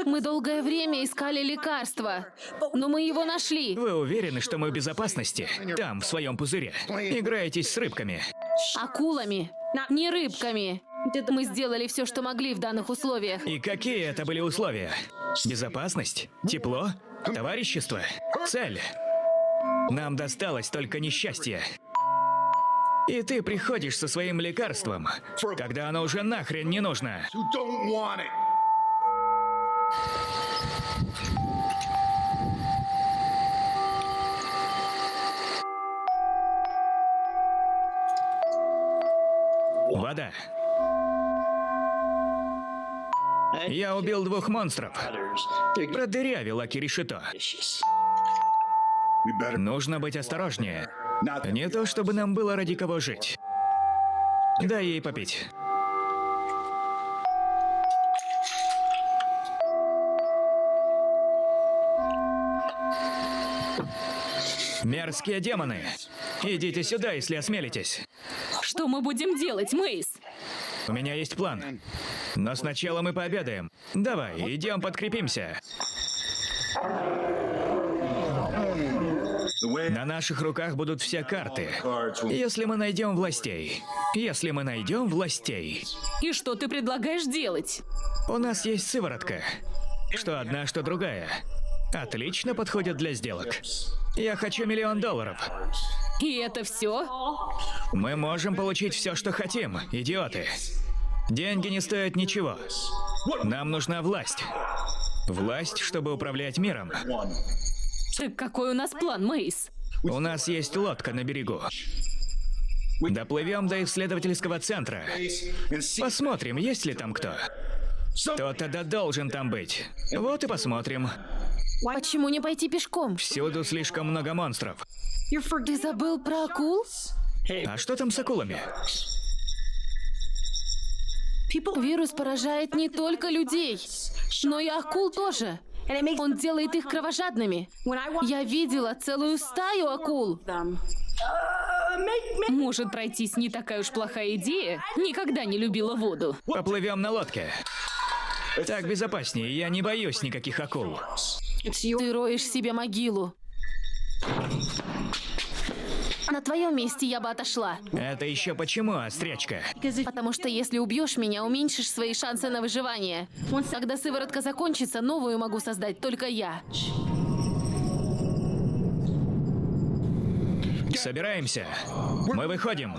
Мы долгое время искали лекарство, но мы его нашли. Вы уверены, что мы в безопасности? Там, в своем пузыре. Играетесь с рыбками. Акулами, не рыбками. Мы сделали все, что могли в данных условиях. И какие это были условия? Безопасность? Тепло? Товарищество? Цель? Нам досталось только несчастье. И ты приходишь со своим лекарством, когда оно уже нахрен не нужно. Вода. Я убил 2 монстров. Продырявил Акиришито. Нужно быть осторожнее. Не то, чтобы нам было ради кого жить. Дай ей попить. Мерзкие демоны. Идите сюда, если осмелитесь. Что мы будем делать, Мейс? У меня есть план. Но сначала мы пообедаем. Давай, идем подкрепимся. На наших руках будут все карты. Если мы найдем властей. Если мы найдем властей. И что ты предлагаешь делать? У нас есть сыворотка. Что одна, что другая. Отлично подходит для сделок. Я хочу $1 миллион. И это все? Мы можем получить все, что хотим, идиоты. Деньги не стоят ничего. Нам нужна власть. Власть, чтобы управлять миром. Так какой у нас план, Мейс? У нас есть лодка на берегу. Доплывем до исследовательского центра. Посмотрим, есть ли там кто. Кто-то да должен там быть. Вот и посмотрим. Почему не пойти пешком? Всюду слишком много монстров. Ты забыл про акул? А что там с акулами? Вирус поражает не только людей, но и акул тоже. Он делает их кровожадными. Я видела целую стаю акул. Может, пройтись не такая уж плохая идея? Никогда не любила воду. Поплывем на лодке. Так безопаснее, я не боюсь никаких акул. Ты роешь себе могилу. На твоем месте я бы отошла. Это еще почему, острячка? Потому что если убьешь меня, уменьшишь свои шансы на выживание. Когда сыворотка закончится, новую могу создать только я. Собираемся. Мы выходим.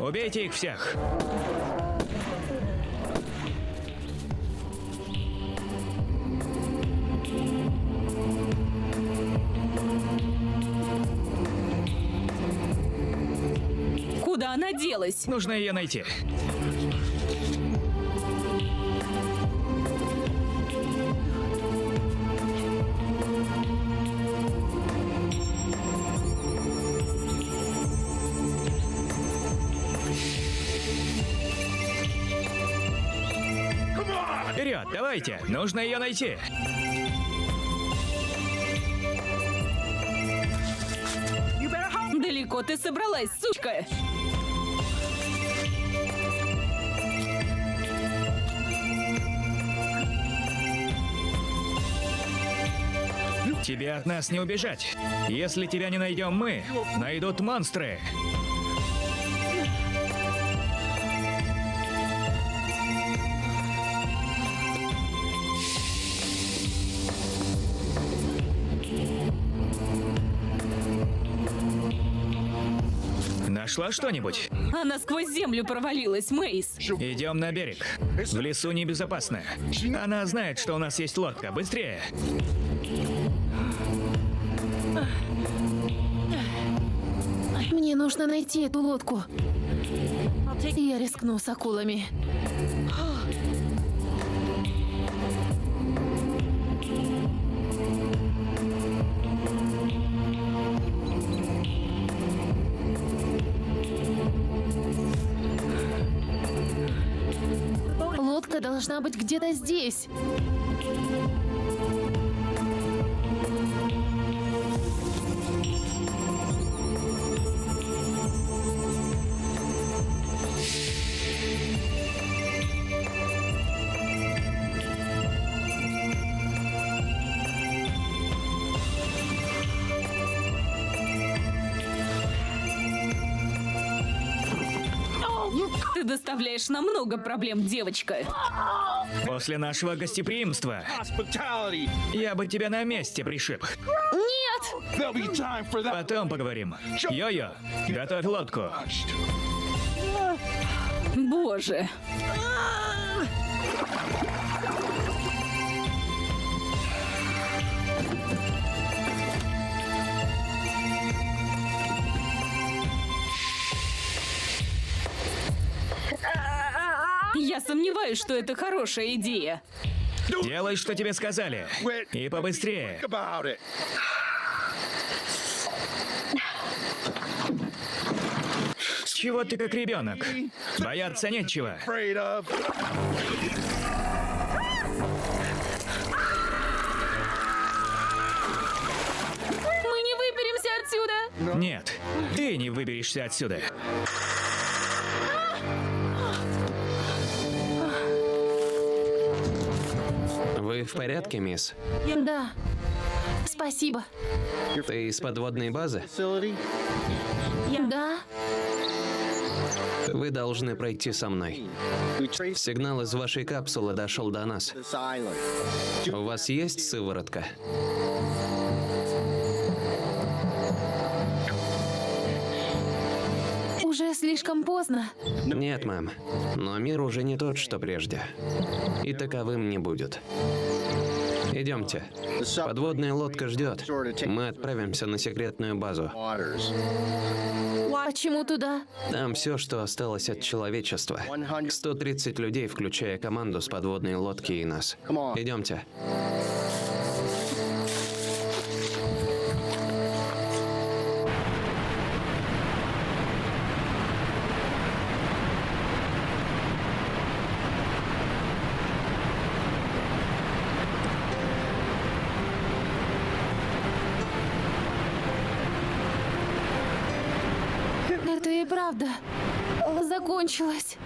Убейте их всех. Куда она делась? Нужно ее найти. Вперед, давайте! Нужно ее найти! Далеко ты собралась, сучка? Тебе от нас не убежать. Если тебя не найдем мы, найдут монстры. Нашла что-нибудь? Она сквозь землю провалилась, Мейс. Идем на берег. В лесу небезопасно. Она знает, что у нас есть лодка. Быстрее! Мне нужно найти эту лодку. Я рискну с акулами. Лодка должна быть где-то здесь. Ты доставляешь нам много проблем, девочка. После нашего гостеприимства я бы тебя на месте пришиб. Нет! Потом поговорим. Йо-йо, готовь лодку. Боже. Я сомневаюсь, что это хорошая идея. Делай, что тебе сказали. И побыстрее. Чего ты как ребенок? Бояться нечего. Мы не выберемся отсюда. Нет, ты не выберешься отсюда. Вы в порядке, мисс? Да. Спасибо. Ты из подводной базы? Да. Вы должны пройти со мной. Сигнал из вашей капсулы дошел до нас. У вас есть сыворотка? Уже слишком поздно. Нет, мэм. Но мир уже не тот, что прежде. И таковым не будет. Идемте. Подводная лодка ждет. Мы отправимся на секретную базу. Почему туда? Там все, что осталось от человечества. 130 людей, включая команду с подводной лодки и нас. Идемте. Это и правда закончилось.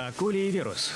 Акулий вирус.